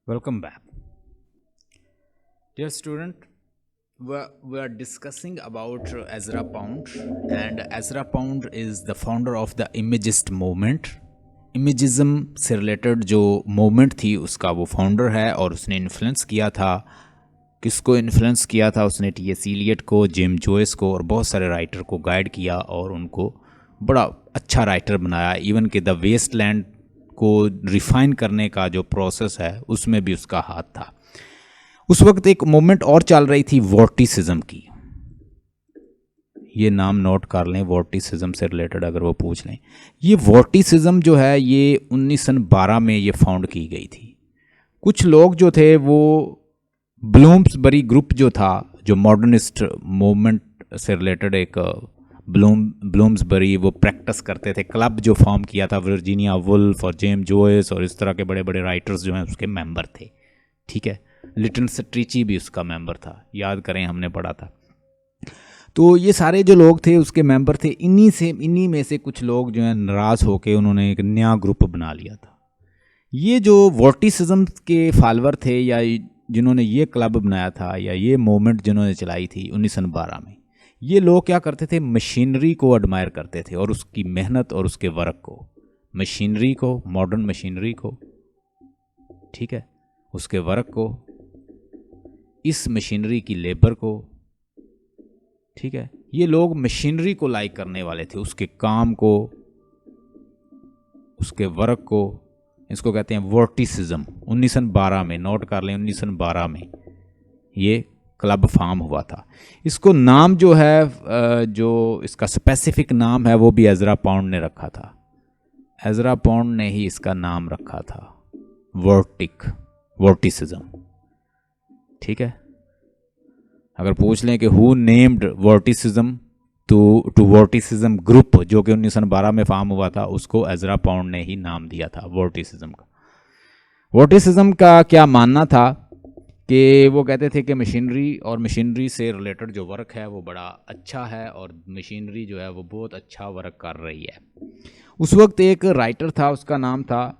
Welcome back. Dear student, we are discussing about Ezra Pound, and Ezra Pound is the founder of the Imagist movement. Imagism से related जो movement थी उसका वो founder है और उसने इन्फ्लुएंस किया था। किसको इन्फ्लुएंस किया था उसने? टी.एस. इलियट को, जेम्स जोइस को और बहुत सारे राइटर को गाइड किया और उनको बड़ा अच्छा राइटर बनाया। इवन कि द वेस्टलैंड को रिफाइन करने का जो प्रोसेस है उसमें भी उसका हाथ था। उस वक्त एक मूवमेंट और चल रही थी वॉर्टिसिज्म की। ये नाम नोट कर लें, वॉर्टिसिज्म से रिलेटेड अगर वो पूछ लें। ये वॉर्टिसिज्म जो है ये 1912 में ये फाउंड की गई थी। कुछ लोग जो थे वो ब्लूम्सबरी ग्रुप जो था, जो मॉडर्निस्ट मूवमेंट से रिलेटेड एक ब्लूम्सबरी वो प्रैक्टिस करते थे। क्लब जो फॉर्म किया था वर्जीनिया वुल्फ और जेम्स जोइस और इस तरह के बड़े बड़े राइटर्स जो हैं उसके मेंबर थे। ठीक है, लिटन स्ट्रीची भी उसका मेंबर था, याद करें हमने पढ़ा था। तो ये सारे जो लोग थे उसके मेंबर थे। इन्हीं में से कुछ लोग जो हैं नाराज़ होकर उन्होंने एक नया ग्रुप बना लिया था। ये जो वॉर्टिसिज्म के फॉलोअर थे या जिन्होंने ये क्लब बनाया था या ये मूवमेंट जिन्होंने चलाई थी 1912 में, ये लोग क्या करते थे? मशीनरी को एडमायर करते थे और उसकी मेहनत और उसके वर्क को, मशीनरी को, मॉडर्न मशीनरी को, ठीक है, उसके वर्क को, इस मशीनरी की लेबर को, ठीक है। ये लोग मशीनरी को लाइक करने वाले थे, उसके काम को, उसके वर्क को। इसको कहते हैं वॉर्टिसिज्म। 1912 में, नोट कर लें, 1912 में ये क्लब फॉर्म हुआ था। इसको नाम जो है, जो इसका स्पेसिफिक नाम है वो भी एजरा पाउंड ने रखा था। एजरा पाउंड ने ही इसका नाम रखा था, वॉर्टिसिज्म। ठीक है, अगर पूछ लें कि हु नेम्ड वॉर्टिसिज्म टू वॉर्टिसिज्म ग्रुप जो कि 1912 में फॉर्म हुआ था, उसको एजरा पाउंड ने ही नाम दिया था वॉर्टिसिज्म का। वॉर्टिसिज्म का क्या मानना था कि वो कहते थे कि मशीनरी और मशीनरी से रिलेटेड जो वर्क है वो बड़ा अच्छा है और मशीनरी जो है वो बहुत अच्छा वर्क कर रही है। उस वक्त एक राइटर था, उसका नाम था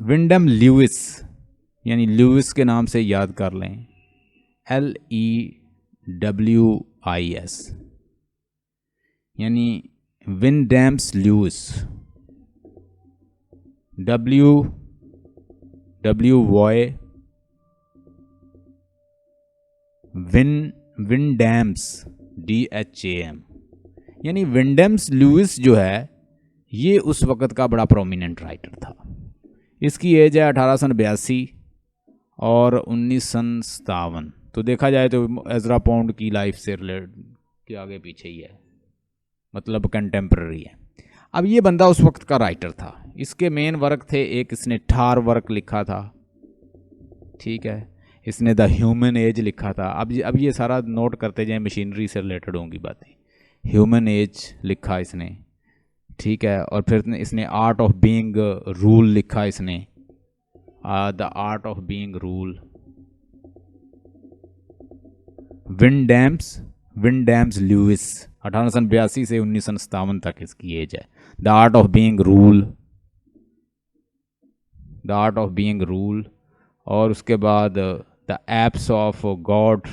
विंडम ल्यूइस, यानी ल्यूइस के नाम से याद कर लें, LEWIS, यानी विंडम्स ल्यूइस, WY विंडम्स DHAM, यानी विंडम्स ल्यूइस जो है ये उस वक़्त का बड़ा प्रोमिनेंट राइटर था। इसकी एज है 1882 और 1957। तो देखा जाए तो एजरा पाउंड की लाइफ से रिलेटेड के आगे पीछे ही है, मतलब कंटेम्प्रेरी है। अब ये बंदा उस वक्त का राइटर था। इसके मेन वर्क थे, एक इसने ठार वर्क लिखा था, ठीक है, इसने द ह्यूमन एज लिखा था। अब ये सारा नोट करते जाएं, मशीनरी से रिलेटेड होंगी बातें। ह्यूमन एज लिखा इसने, ठीक है, और फिर इसने आर्ट ऑफ बीइंग रूल लिखा इसने, the art of being rule. Wyndhams Lewis 1882 से 1957 तक इसकी एज है। The art of being rule, और उसके बाद the apes of God,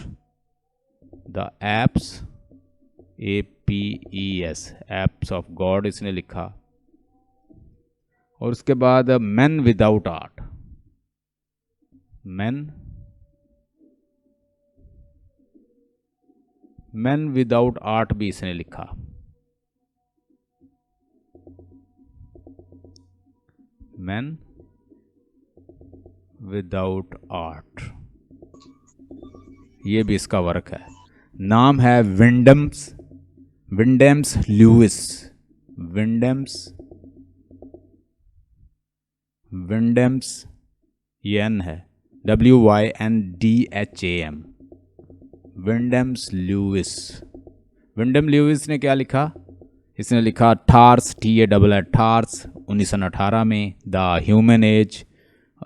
APES, apes of God इसने लिखा। और उसके बाद मैन विदाउट आर्ट भी इसने लिखा। मैन विदाउट आर्ट, ये भी इसका वर्क है। नाम है विंडम्स ल्यूइस, विंडम्स, ये N है, WYNDHAM, विंडम्स ल्यूइस। विंडम ल्यूइस ने क्या लिखा? इसने लिखा टार्स, TARS 1918 में। द ह्यूमन एज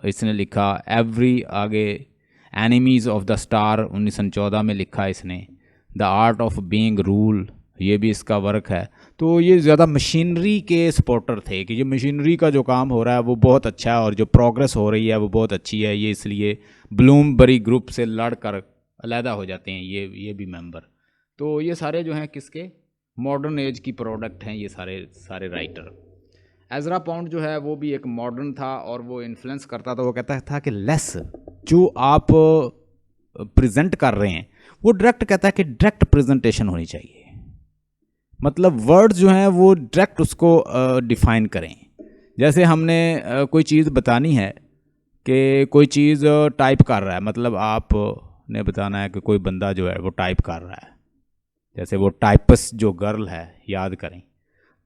इसने लिखा। एवरी आगे एनिमीज ऑफ द स्टार 1914 में लिखा इसने। The art of being rule ये भी इसका वर्क है। तो ये ज़्यादा मशीनरी के सपोर्टर थे कि ये मशीनरी का जो काम हो रहा है वो बहुत अच्छा है और जो प्रोग्रेस हो रही है वो बहुत अच्छी है, ये इसलिए ब्लूमबरी ग्रुप से लड़कर अलहदा हो जाते हैं ये भी मेंबर। तो ये सारे जो हैं किसके, मॉडर्न एज की प्रोडक्ट हैं ये सारे सारे राइटर। एजरा पाउंड जो है वो भी एक मॉडर्न था और वो इन्फ्लुएंस करता था। वो कहता था कि लेस जो आप प्रेजेंट कर रहे हैं वो डायरेक्ट, कहता है कि डायरेक्ट प्रेजेंटेशन होनी चाहिए, मतलब वर्ड जो हैं वो डायरेक्ट उसको डिफाइन करें। जैसे हमने कोई चीज़ बतानी है कि कोई चीज़ टाइप कर रहा है, मतलब आपने बताना है कि कोई बंदा जो है वो टाइप कर रहा है, जैसे वो टाइपस जो गर्ल है याद करें,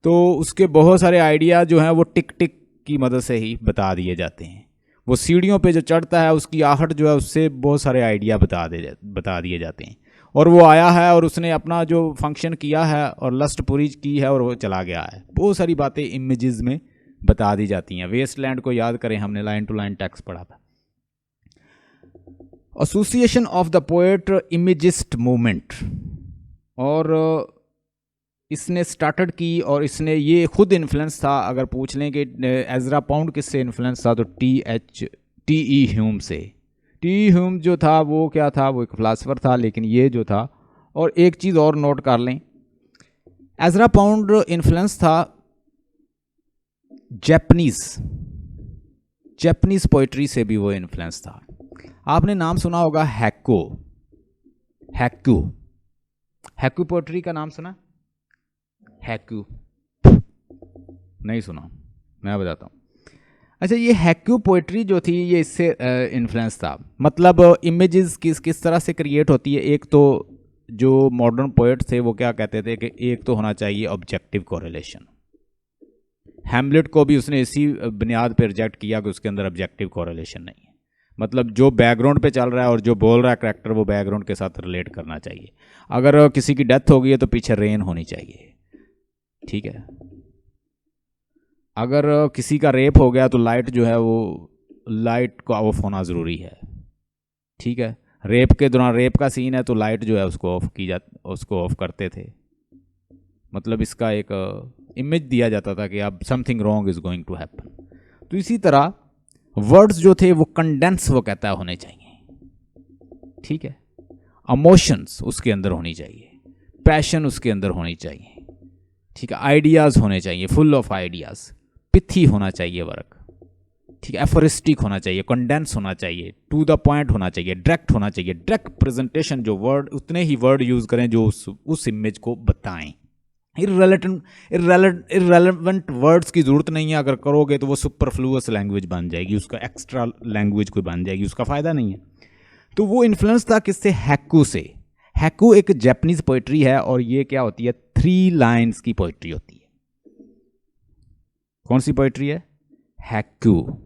तो उसके बहुत सारे आइडिया जो हैं वो टिक टिक की मदद से ही बता दिए जाते हैं। वो सीढ़ियों पे जो चढ़ता है उसकी आहट जो है उससे बहुत सारे आइडिया बता दिए जाते हैं। और वो आया है और उसने अपना जो फंक्शन किया है और लस्ट पूरी की है और वो चला गया है। बहुत सारी बातें इमेजेस में बता दी जाती हैं। वेस्टलैंड को याद करें, हमने लाइन टू लाइन टेक्स्ट पढ़ा था। Association of the poet imagist movement, और इसने स्टार्टेड की और इसने ये खुद इन्फ्लुएंस था। अगर पूछ लें कि एजरा पाउंड किससे इन्फ्लुएंस था तो टी ई ह्यूम से। टी ई ह्यूम जो था वो क्या था, वो एक फिलासफर था, लेकिन ये जो था, और एक चीज़ और नोट कर लें, एजरा पाउंड इन्फ्लुएंस था जैपनीज पोइट्री से भी वो इन्फ्लुएंस था। आपने नाम सुना होगा हैक्कू पोइट्री का नाम सुना? हैक्कू नहीं सुना, मैं बताता हूँ। अच्छा, ये हैक्कू पोइट्री जो थी ये इससे इन्फ्लुएंस था। मतलब इमेजेस किस तरह से क्रिएट होती है। एक तो जो मॉडर्न पोइट थे वो क्या कहते थे कि एक तो होना चाहिए ऑब्जेक्टिव कोरिलेशन। हैमलेट को भी उसने इसी बुनियाद पर रिजेक्ट किया कि उसके अंदर ऑब्जेक्टिव कोरिलेशन नहीं है। मतलब जो बैकग्राउंड पे चल रहा है और जो बोल रहा है कैरेक्टर वो बैकग्राउंड के साथ रिलेट करना चाहिए। अगर किसी की डेथ हो गई है तो पीछे रेन होनी चाहिए, ठीक है। अगर किसी का रेप हो गया तो लाइट जो है वो लाइट का ऑफ होना ज़रूरी है, ठीक है। रेप के दौरान रेप का सीन है तो लाइट जो है उसको ऑफ करते थे। मतलब इसका एक इमेज दिया जाता था कि अब something wrong is going to happen. तो इसी तरह वर्ड्स जो थे वो कंडेंस वो कहता है होने चाहिए, ठीक है। इमोशंस उसके अंदर होनी चाहिए, पैशन उसके अंदर होनी चाहिए, ठीक है। आइडियाज़ होने चाहिए, फुल ऑफ आइडियाज़, पिथी होना चाहिए वर्क, ठीक है। एफोरिस्टिक होना चाहिए, कंडेंस होना चाहिए, टू द पॉइंट होना चाहिए, डायरेक्ट होना चाहिए। डायरेक्ट प्रेजेंटेशन, जो वर्ड उतने ही वर्ड यूज़ करें जो उस इमेज को बताएं। इररेलेवेंट वर्ड्स की ज़रूरत नहीं है। अगर करोगे तो वो सुपरफ्लूअस लैंग्वेज बन जाएगी, उसका एक्स्ट्रा लैंग्वेज कोई बन जाएगी, उसका फ़ायदा नहीं है। तो वो इन्फ्लुएंस था किससे? हैक्कू से। हैक्कू एक जापानीज पोइट्री है और ये क्या होती है? 3 लाइन्स की पोइट्री होती है। कौन सी पोइट्री है? हैक्कू।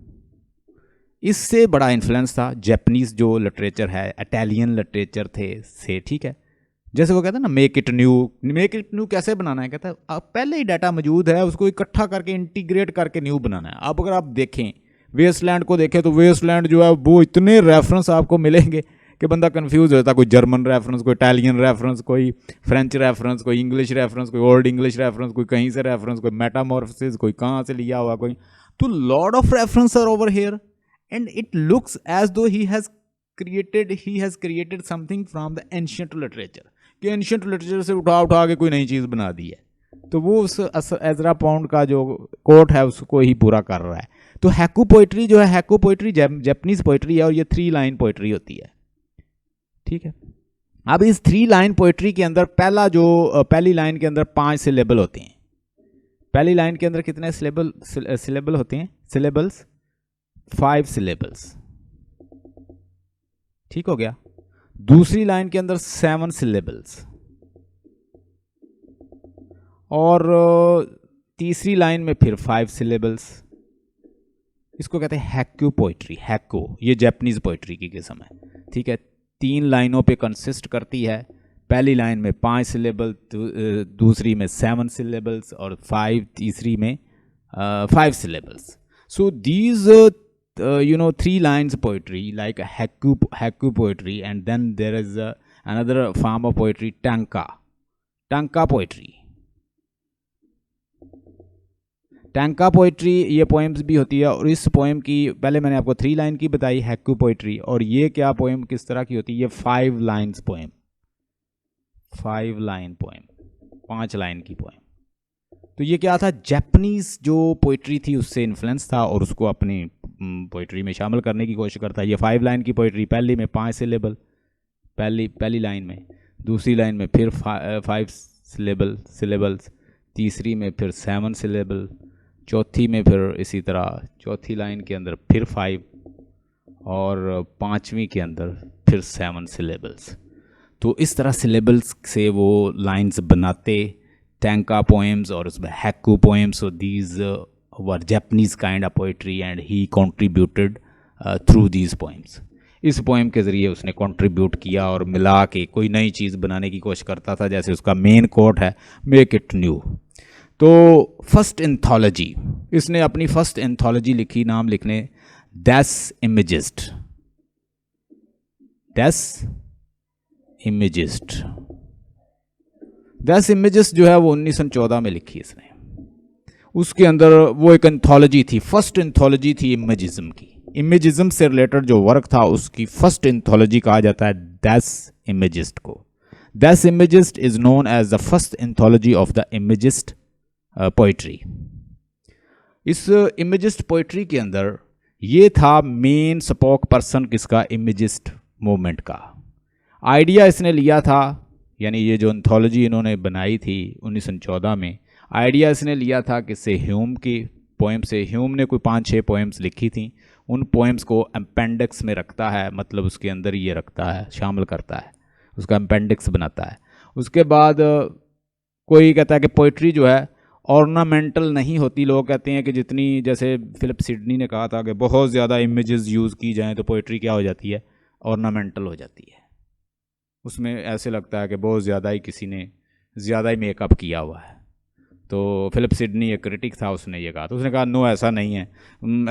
इससे बड़ा इन्फ्लुएंस था जापानीज जो लिटरेचर है, इटालियन लिटरेचर थे से, ठीक है। जैसे वो कहता है ना मेक इट न्यू कैसे बनाना है? कहता है पहले ही डाटा मौजूद है, उसको इकट्ठा करके इंटीग्रेट करके न्यू बनाना है। अब अगर आप देखें वेस्टलैंड को देखें तो वेस्टलैंड जो है वो इतने रेफरेंस आपको मिलेंगे कि बंदा कंफ्यूज हो जाता है। कोई जर्मन रेफरेंस, कोई इटालियन रेफरेंस, कोई फ्रेंच रेफरेंस, कोई इंग्लिश रेफरेंस, कोई ओल्ड इंग्लिश रेफरेंस, कोई कहीं से रेफरेंस, कोई मेटामॉर्फोसिस, कोई कहाँ से लिया हुआ कोई। तो lot of reference are over here and it looks as though he has created something from the ancient literature, कि एंशिएंट लिटरेचर से उठा के कोई नई चीज़ बना दी है। तो वो उस एजरा पाउंड का जो कोट है उसको ही पूरा कर रहा है। तो हैक्कू पोइट्री जो है, हैक्कू पोइट्री जापानीज पोइट्री है और ये 3 लाइन पोइट्री होती है, ठीक है। अब इस 3 लाइन पोइट्री के अंदर पहली लाइन के अंदर 5 सिलेबल होते हैं। पहली लाइन के अंदर कितने सिलेबल होते हैं? सिलेबल्स 5 सिलेबल्स, ठीक हो गया। दूसरी लाइन के अंदर 7 सिलेबल्स और तीसरी लाइन में फिर 5 सिलेबल्स। इसको कहते हैं हैक्कू पोइट्री। हैक्कू ये जापानीज पोइट्री की किस्म है, ठीक है। 3 लाइनों पे कंसिस्ट करती है। पहली लाइन में 5 सिलेबल, दूसरी में 7 सिलेबल्स और तीसरी में 5 syllables. So these 3 lines poetry like haiku poetry, and then there is another form of poetry, tanka. टंका पोइट्री। टंका पोइट्री ये पोएम्स भी होती है, और इस पोएम की पहले मैंने आपको 3 लाइन की बताई हैक्कू पोइट्री, और ये क्या पोएम किस तरह की होती है, ये 5 lines poem, 5 line poem, 5 line की पोएम। तो ये क्या था, जापानीज जो पोइट्री थी उससे इन्फ्लुएंस था और उसको अपनी पोइट्री में शामिल करने की कोशिश करता है। ये 5 लाइन की पोइट्री, पहली में 5 सिलेबल, पहली लाइन में, दूसरी लाइन में फिर 5 सिलेबल्स, तीसरी में फिर 7 सिलेबल, चौथी में फिर इसी तरह, चौथी लाइन के अंदर फिर 5, और 5वीं के अंदर फिर 7 सिलेबल्स। तो इस तरह सिलेबल्स से वो लाइंस बनाते टंका पोएम्स, और उसमें haiku poems. So these were Japanese kind of poetry and he contributed through these poems. इस पोएम के ज़रिए उसने कंट्रीब्यूट किया और मिला के कोई नई चीज़ बनाने की कोशिश करता था। जैसे उसका मेन कोट है मेक इट न्यू। तो फर्स्ट एंथोलॉजी, इसने अपनी फर्स्ट एंथोलॉजी लिखी, नाम लिखने दैस इमेजिस्ट, दैस इमेजिस्ट। दैस इमेजिस्ट जो है वो 1914 में लिखी इसने। उसके अंदर वो एक एंथोलॉजी थी, फर्स्ट एंथोलॉजी थी इमेजिज्म की। इमेजिज्म से रिलेटेड जो वर्क था उसकी फर्स्ट एंथोलॉजी कहा जाता है दैस इमेजिस्ट को। Des imagist is known as the first anthology of the imagist poetry. इस इमेजिस्ट पोइट्री के अंदर ये था मेन स्पोक पर्सन किसका, इमेजिस्ट मूवमेंट का। आइडिया इसने लिया था, यानी ये जो एंथोलॉजी इन्होंने बनाई थी 1914 में, आइडिया इसने लिया था किससे, ह्यूम की पोएम से। ह्यूम ने कोई 5-6 पोएम्स लिखी थी, उन पोएम्स को अपेंडिक्स में रखता है, मतलब उसके अंदर ये रखता है, शामिल करता है, उसका अपेंडिक्स बनाता है। उसके बाद कोई कहता है कि पोइट्री जो है ऑर्नामेंटल नहीं होती। लोग कहते हैं कि जितनी, जैसे फिलिप सिडनी ने कहा था कि बहुत ज़्यादा इमेजेस यूज़ की जाएं तो पोइट्री क्या हो जाती है, ऑर्नामेंटल हो जाती है। उसमें ऐसे लगता है कि बहुत ज़्यादा ही किसी ने ज़्यादा ही मेकअप किया हुआ है। तो फिलिप सिडनी एक क्रिटिक था, उसने ये कहा, तो उसने कहा नो ऐसा नहीं है।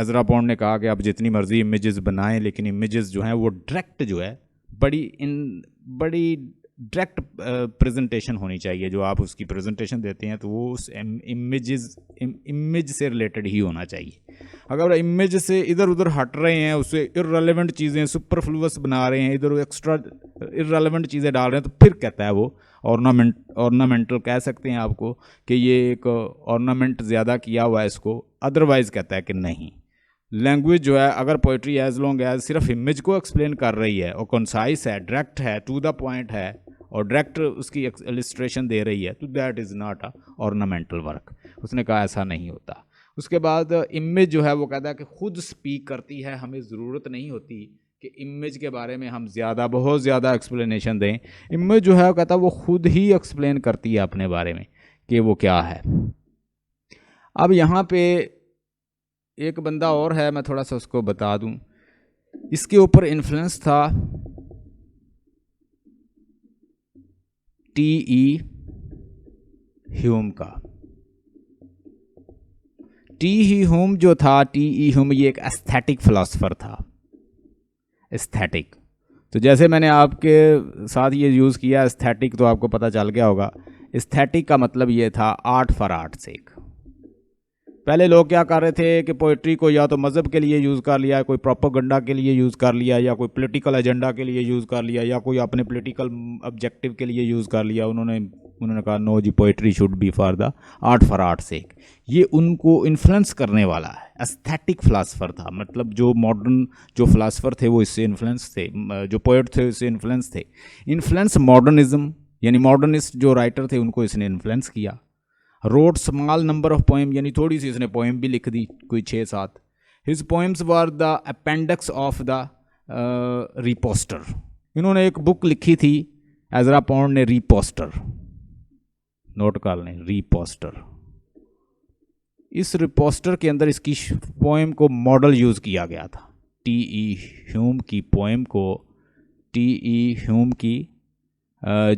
एजरा पॉन्ड ने कहा कि आप जितनी मर्जी इमेजेस बनाएं, लेकिन इमेजेस जो हैं वो डायरेक्ट जो है बड़ी डायरेक्ट प्रेजेंटेशन होनी चाहिए। जो आप उसकी प्रेजेंटेशन देते हैं तो वो उस इमेज से रिलेटेड ही होना चाहिए। अगर इमेज से इधर उधर हट रहे हैं, उससे इररेलेवेंट चीज़ें सुपरफ्लूअस बना रहे हैं, इधर एक्स्ट्रा इररेलेवेंट चीज़ें डाल रहे हैं, तो फिर कहता है वो ऑर्नामेंटल कह सकते हैं आपको कि ये एक ऑर्नामेंट ज़्यादा किया हुआ है इसको। अदरवाइज़ कहता है कि नहीं, लैंग्वेज जो है, अगर पोइट्री एज लॉन्ग एज सिर्फ इमेज को एक्सप्लेन कर रही है और कंसाइस है, डायरेक्ट है, टू द पॉइंट है और डायरेक्ट उसकी इलस्ट्रेशन दे रही है, तो that is not a ornamental work. उसने कहा ऐसा नहीं होता। उसके बाद इमेज जो है वो कहता है कि खुद स्पीक करती है, हमें ज़रूरत नहीं होती कि इमेज के बारे में हम बहुत ज़्यादा एक्सप्लेनेशन दें। इमेज जो है वो कहता है वो खुद ही एक्सप्लेन करती है अपने बारे में कि वो क्या है। अब यहाँ पे एक बंदा और है, मैं थोड़ा सा उसको बता दूं। इसके ऊपर इन्फ्लुएंस था T.E. ह्यूम का। T.E. ह्यूम जो था, T.E. ह्यूम ये एक एस्थेटिक फिलोसफर था। एस्थेटिक, तो जैसे मैंने आपके साथ ये यूज़ किया एस्थेटिक, तो आपको पता चल गया होगा। एस्थेटिक का मतलब ये था आर्ट फॉर आर्ट सेक। पहले लोग क्या कर रहे थे कि पोइट्री को या तो मज़हब के लिए यूज़ कर लिया, कोई प्रोपेगेंडा के लिए यूज़ कर लिया, या कोई पॉलिटिकल एजेंडा के लिए यूज़ कर लिया, या कोई अपने पॉलिटिकल ऑब्जेक्टिव के लिए यूज़ कर लिया। उन्होंने कहा नो जी, poetry should be for the art for art sake. ये उनको इन्फ्लुएंस करने वाला है, एस्थेटिक फिलासफर था। मतलब जो मॉडर्न जो फिलासफर थे वो इससे इन्फ्लुएंस थे, जो पोइट थे इससे इन्फ्लुएंस थे। इन्फ्लुएंस मॉडर्निज्म, यानी मॉडर्निस्ट जो राइटर थे उनको इसने इन्फ्लुएंस किया। Road small number of poem, यानी थोड़ी सी इसने पोएम भी लिख दी, कोई 6-7। His poems were the appendix of the Ripostes. इन्होंने एक बुक लिखी थी एजरा पॉन्ड ने, रिपोस्टर, नोट कर लें, रिपोस्टर। इस रिपोस्टर के अंदर इसकी पोएम को मॉडल यूज़ किया गया था। T.E. ह्यूम की पोएम को, T.E. ह्यूम की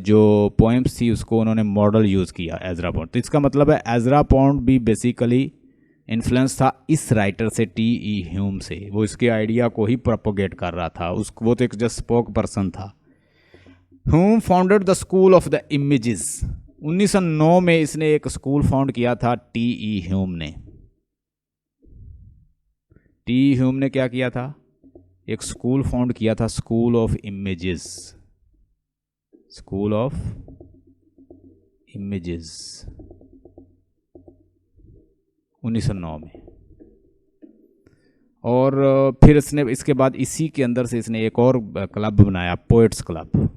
जो पोएम्स थी उसको उन्होंने मॉडल यूज़ किया एजरा पॉन्ड। तो इसका मतलब है एजरा पॉन्ड भी बेसिकली इन्फ्लुएंस था इस राइटर से, T.E. ह्यूम से। वो इसके आइडिया को ही प्रोपोगेट कर रहा था, वो तो एक जस्ट स्पोक पर्सन था। Hume founded the school of the images. 1909 में इसने एक स्कूल फाउंड किया था टी.ई. ह्यूम ने। टी.ई. ह्यूम ने क्या किया था? एक स्कूल फाउंड किया था, school of images. School of images 1909 में। और फिर इसने इसके बाद इसी के अंदर से इसने एक और क्लब बनाया, पोएट्स क्लब।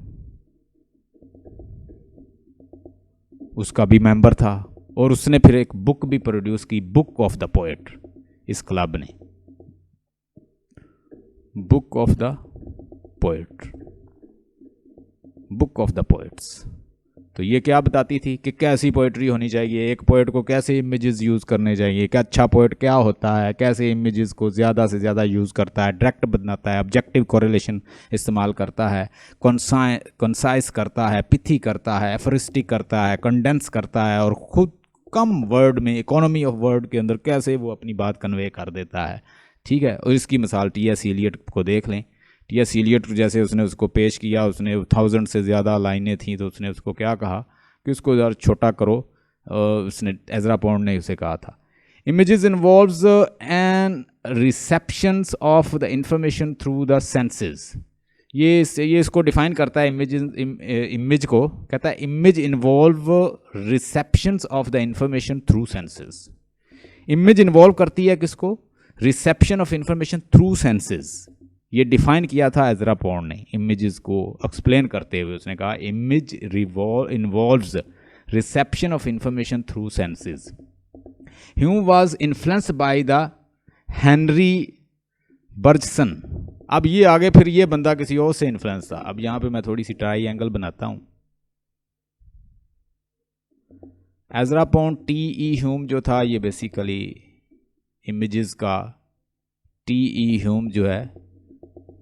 उसका भी मेंबर था और उसने फिर एक बुक भी प्रोड्यूस की, बुक ऑफ द पोएट, इस क्लब ने, book of the poet, book of the poets. तो ये क्या बताती थी कि कैसी पोएट्री होनी चाहिए, एक पोएट को कैसे इमेजेस यूज़ करने चाहिए, कि अच्छा पोएट क्या होता है, कैसे इमेजेस को ज़्यादा से ज़्यादा यूज़ करता है, डायरेक्ट बनाता है, ऑब्जेक्टिव कोरिलेशन इस्तेमाल करता है, कंसाइज करता है, पिथी करता है, एफरिस्टिक करता है, कंडेंस करता है, और खुद कम वर्ड में, इकोनॉमी ऑफ वर्ड के अंदर कैसे वो अपनी बात कन्वे कर देता है। ठीक है, और इसकी मिसाल टी.एस. एलियट को देख लें। टी.एस. एलियट जैसे उसने उसको पेश किया, उसने 1000 से ज़्यादा लाइनें थी, तो उसने उसको क्या कहा कि उसको ज़रा छोटा करो। उसने एज़रा पॉन्ड ने उसे कहा था, images involves an receptions of the information through the senses. ये इसको डिफाइन करता है, इमेज को कहता है image involve receptions of the information through senses. Image involve करती है किसको? Reception of information through senses. ये डिफाइन किया था एज़रा पॉन्ड ने इमेजेस को एक्सप्लेन करते हुए। उसने कहा image involves reception of information through senses. Hume was influenced by the Henry Bergson. अब ये आगे फिर ये बंदा किसी और से इन्फ्लुएंस था। अब यहाँ पे मैं थोड़ी सी ट्राइएंगल बनाता हूँ। Ezra pond, टी.ई. ह्यूम जो था, ये बेसिकली इमेजेस का, टी.ई. ह्यूम जो है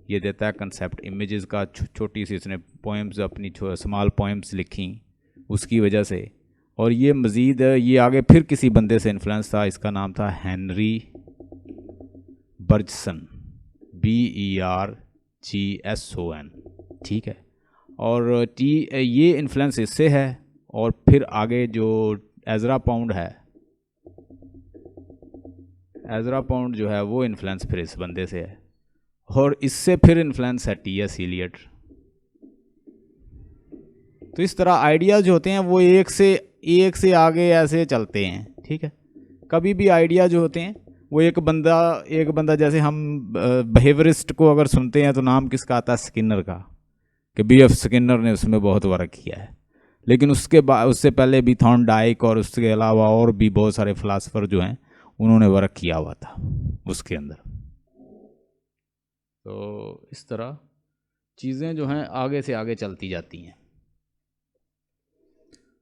ये देता है कंसेप्ट इमेजेस का। छोटी सी इसने पोएम्स, अपनी स्मॉल पोएम्स लिखी उसकी वजह से। और ये मज़ीद ये आगे फिर किसी बंदे से इन्फ्लुएंस था, इसका नाम था हेनरी बर्जसन, BERGSON। ठीक है, और ये इन्फ्लुएंस इससे है। और फिर आगे जो एज़रा पॉन्ड है, एज़रा पॉन्ड जो है वो इन्फ्लुएंस फिर इस बंदे से है, और इससे फिर इन्फ्लुएंस है टी.एस. एलियट। तो इस तरह आइडियाज़ जो होते हैं वो एक से आगे ऐसे चलते हैं। ठीक है, कभी भी आइडिया जो होते हैं वो एक बंदा जैसे हम बिहेवियरिस्ट को अगर सुनते हैं तो नाम किसका आता है? स्किनर का, कि B.F. स्किनर ने उसमें बहुत वर्क किया है। लेकिन उससे पहले भी थॉर्नडाइक और उसके अलावा और भी बहुत सारे फिलासफर जो हैं उन्होंने वर्क किया हुआ था उसके अंदर। तो इस तरह चीज़ें जो हैं आगे से आगे चलती जाती हैं।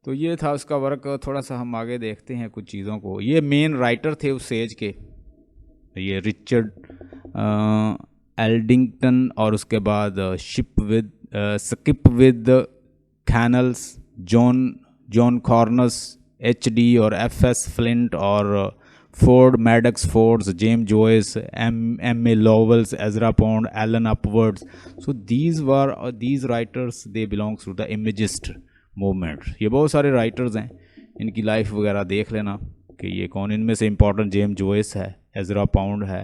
तो ये था उसका वर्क। थोड़ा सा हम आगे देखते हैं कुछ चीज़ों को। ये मेन राइटर थे उस एज के, ये रिचर्ड एल्डिंगटन, और उसके बाद Skipwith Cannells, John Cournos, H.D. और F.S. फ्लिंट, और Ford Madox Fords, James Joyce, M.A. Lowells, Ezra Pound, Allen Upwards. So these writers they belongs to the imagist movement. ये बहुत सारे राइटर्स हैं, इनकी लाइफ वगैरह देख लेना कि ये कौन। इनमें से इम्पोर्टेंट जेम्स जोइस है, एज़रा पॉन्ड है,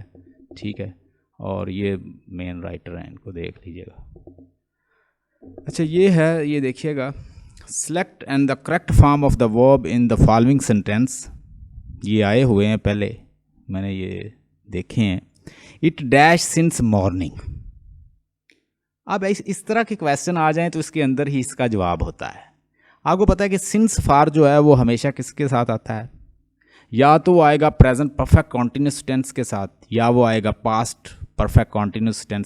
ठीक है, और ये मेन राइटर हैं, इनको देख लीजिएगा। अच्छा, ये है, ये देखिएगा, select and the correct form of the verb in the following sentence. ये आए हुए हैं पहले, मैंने ये देखे हैं। It dash since morning. अब इस तरह के क्वेश्चन आ जाएं तो इसके अंदर ही इसका जवाब होता है। आपको पता है कि सिंस फार जो है वो हमेशा किसके साथ आता है? या तो वो आएगा प्रेजेंट परफेक्ट कॉन्टिन्यूस टेंस के साथ, या वो आएगा पास्ट परफेक्ट कॉन्टिन्यूस टेंस